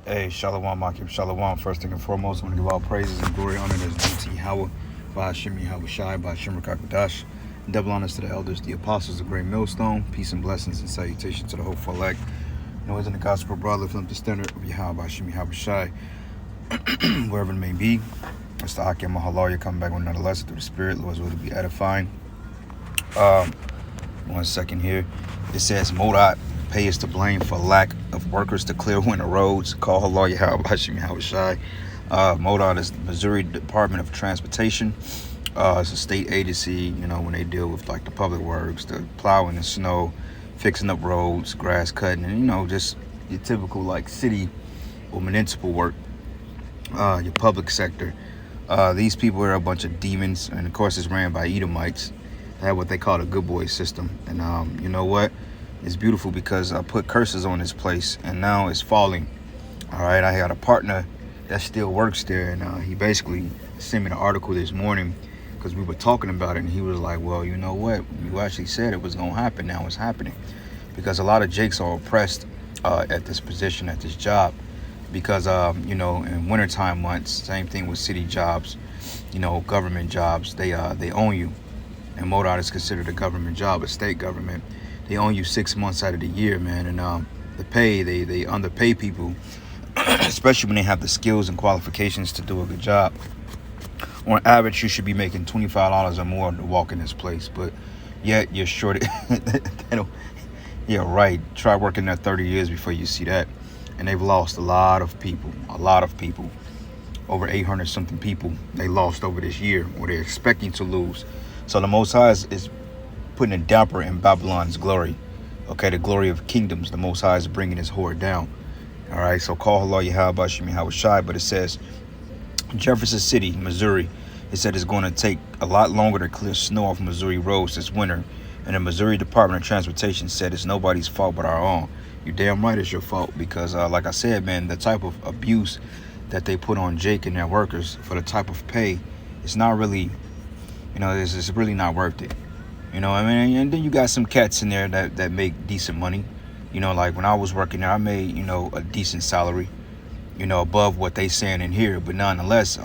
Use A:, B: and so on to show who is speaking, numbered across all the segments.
A: Hey, Shalom, Makib, Shalom. First thing and foremost, I want to give all praises and glory, honor to DT Howard, Bahashim Yahweh Shai, Bahashim Rakakadash. Double honors to the elders, the apostles, the great millstone. Peace and blessings and salutation to the hopeful elect. Noise in the gospel, broad, lift up the standard of Yahweh, Bahashim Yahweh Shai, wherever it may be. It's the Hakim Mahalaya coming back with another lesson through the Spirit. Lord's will to be edifying. 1 second here. It says MoDOT pay is to blame for lack of workers to clear winter roads. Call her lawyer Hashim Shai. MoDOT is the Missouri Department of Transportation. It's a state agency, when they deal with like the public works, the plowing the snow, fixing up roads, grass cutting, and just your typical like city or municipal work. Your public sector. These people are a bunch of demons, and of course it's ran by Edomites. They have what they call a good boy system, and you know what? It's beautiful because I put curses on this place, and now it's falling. All right, I had a partner that still works there, and he basically sent me the article this morning because we were talking about it, and he was like, well, you know what? You actually said it was going to happen. Now it's happening because a lot of Jakes are oppressed at this position, at this job, because, in wintertime months, same thing with city jobs, government jobs, they own you. And MoDOT is considered a government job, a state government. They own you 6 months out of the year, man. And the pay, they underpay people, especially when they have the skills and qualifications to do a good job. On average, you should be making $25 or more to walk in this place. But yet you're short. Yeah, right. Try working there 30 years before you see that. And they've lost a lot of people. Over 800 something people they lost over this year, or they're expecting to lose. So the Most High is putting a damper in Babylon's glory. Okay, the glory of kingdoms. The Most High is bringing his horde down. All right, so call Allah Yahweh Shemi Shai, but it says Jefferson City, Missouri. It said it's going to take a lot longer to clear snow off Missouri roads this winter. And the Missouri Department of Transportation said it's nobody's fault but our own. You're damn right it's your fault because, like I said, man, the type of abuse that they put on Jake and their workers for the type of pay, it's not really, it's really not worth it. And then you got some cats in there that make decent money. Like when I was working there, I made, a decent salary, above what they saying in here. But nonetheless,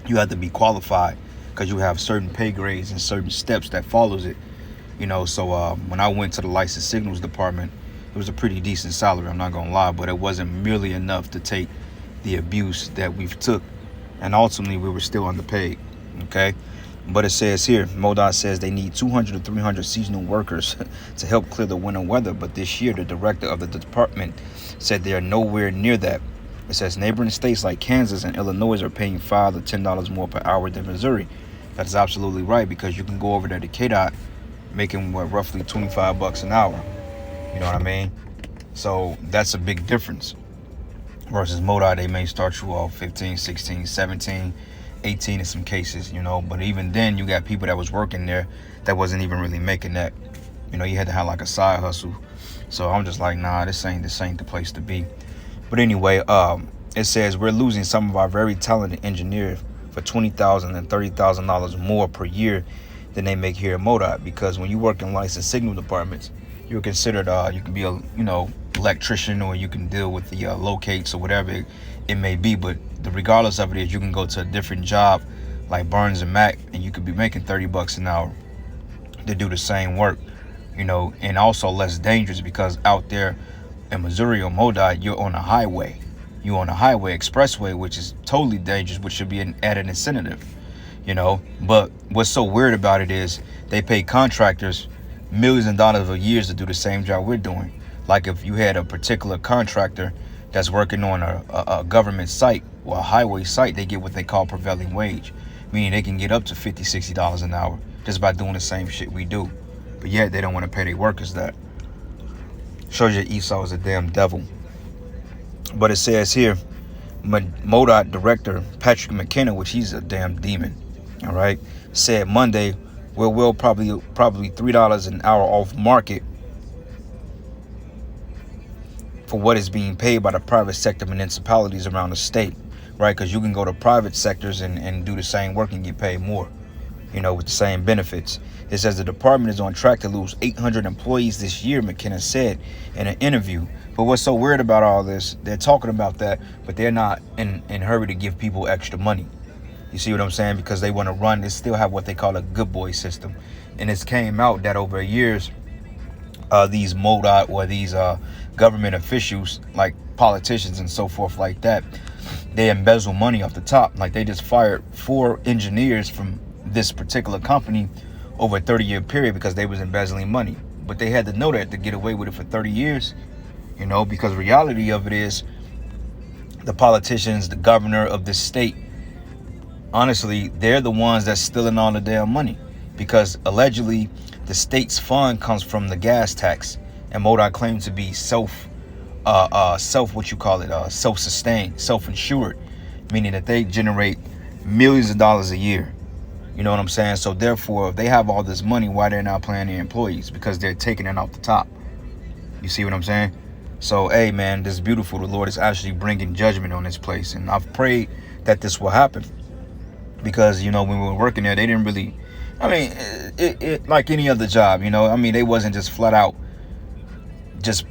A: you have to be qualified because you have certain pay grades and certain steps that follows it. So when I went to the license signals department, it was a pretty decent salary, I'm not going to lie, but it wasn't merely enough to take the abuse that we've took. And ultimately, we were still underpaid, okay? But it says here, MoDOT says they need 200 to 300 seasonal workers to help clear the winter weather. But this year, the director of the department said they are nowhere near that. It says neighboring states like Kansas and Illinois are paying $5 to $10 more per hour than Missouri. That is absolutely right, because you can go over there to KDOT making, roughly $25 an hour. You know what I mean? So that's a big difference. Versus MoDOT, they may start you off 15, 16, 17, 18 in some cases, But even then, you got people that was working there that wasn't even really making that. You had to have like a side hustle. So I'm just like, nah, this ain't the place to be. But anyway, it says we're losing some of our very talented engineers for $20,000 and $30,000 more per year than they make here at MoDOT. Because when you work in licensed signal departments, you're considered, you can be a, electrician, or you can deal with the locates or whatever it may be. But regardless of it is, you can go to a different job like Burns and Mac, and you could be making $30 an hour to do the same work, and also less dangerous because out there in Missouri or MoDOT, you're on a highway. You're on a highway expressway, which is totally dangerous, which should be an added incentive, But what's so weird about it is they pay contractors millions of dollars a year to do the same job we're doing. Like if you had a particular contractor that's working on a government site or a highway site, they get what they call prevailing wage, meaning they can get up to $50, $60 an hour just by doing the same shit we do. But yet they don't want to pay their workers that. Shows you Esau is a damn devil. But it says here, MoDOT director Patrick McKenna, which he's a damn demon, all right, said Monday, we'll probably $3 an hour off market for what is being paid by the private sector municipalities around the state, right? Because you can go to private sectors and do the same work and get paid more. with the same benefits. It says the department is on track to lose 800 employees this year, McKenna said in an interview. But what's so weird about all this, they're talking about that, but they're not in hurry to give people extra money. You see what I'm saying? Because they want to run, they still have what they call a good boy system. And it's came out that over years, these MoDOT or these government officials, like politicians and so forth like that, they embezzle money off the top. Like they just fired 4 engineers from this particular company over a 30-year period because they was embezzling money. But they had to know that to get away with it for 30 years, because reality of it is the politicians, the governor of this state, honestly, they're the ones that's stealing all the damn money, because allegedly the state's fund comes from the gas tax, and MoDOT claims to be self-sustained, self-insured, meaning that they generate millions of dollars a year. You know what I'm saying? So therefore, if they have all this money, why they're not paying their employees? Because they're taking it off the top. You see what I'm saying? So, hey, man, this is beautiful. The Lord is actually bringing judgment on this place. And I've prayed that this will happen. Because, when we were working there, they didn't really, it like any other job, they wasn't just flat out just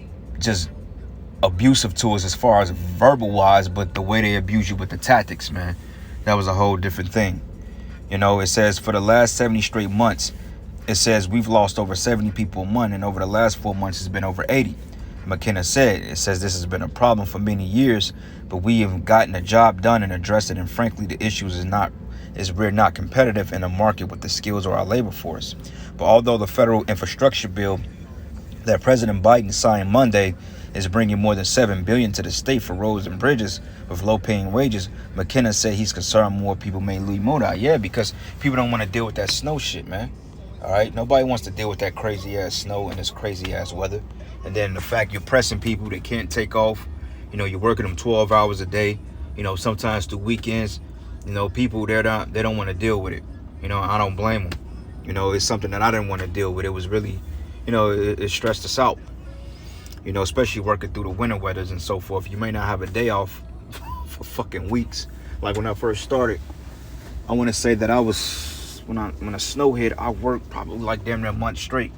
A: abusive to us as far as verbal wise, but the way they abuse you with the tactics, man, that was a whole different thing. It says for the last 70 straight months, it says we've lost over 70 people a month, and over the last 4 months, it's been over 80. McKenna said, it says this has been a problem for many years, but we have gotten the job done and addressed it. And frankly, the issues is we're not competitive in a market with the skills of our labor force. But although the federal infrastructure bill that President Biden signed Monday is bringing more than $7 billion to the state for roads and bridges with low-paying wages, McKenna said he's concerned more people may leave MoDOT. Yeah, because people don't want to deal with that snow shit, man. All right, nobody wants to deal with that crazy-ass snow and this crazy-ass weather. And then the fact you're pressing people, they can't take off. You're working them 12 hours a day. Sometimes through weekends. People, they don't want to deal with it. I don't blame them. It's something that I didn't want to deal with. It was really, it stressed us out. Especially working through the winter weathers and so forth. You may not have a day off for fucking weeks. Like when I first started, I want to say that I was, when the snow hit, I worked probably like damn near a month straight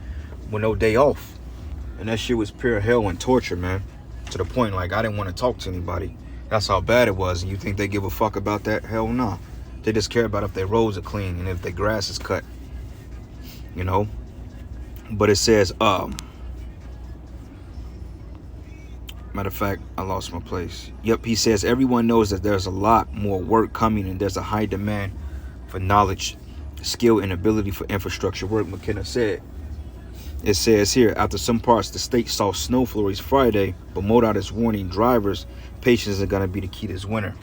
A: with no day off. And that shit was pure hell and torture, man. To the point, like, I didn't want to talk to anybody. That's how bad it was. And you think they give a fuck about that? Hell nah. They just care about if their roads are clean and if their grass is cut. But it says, matter of fact, I lost my place. Yep, he says, everyone knows that there's a lot more work coming and there's a high demand for knowledge, skill, and ability for infrastructure work, McKenna said. It says here, after some parts, the state saw snow flurries Friday, but MoDOT is warning drivers patience is going to be the key this winter.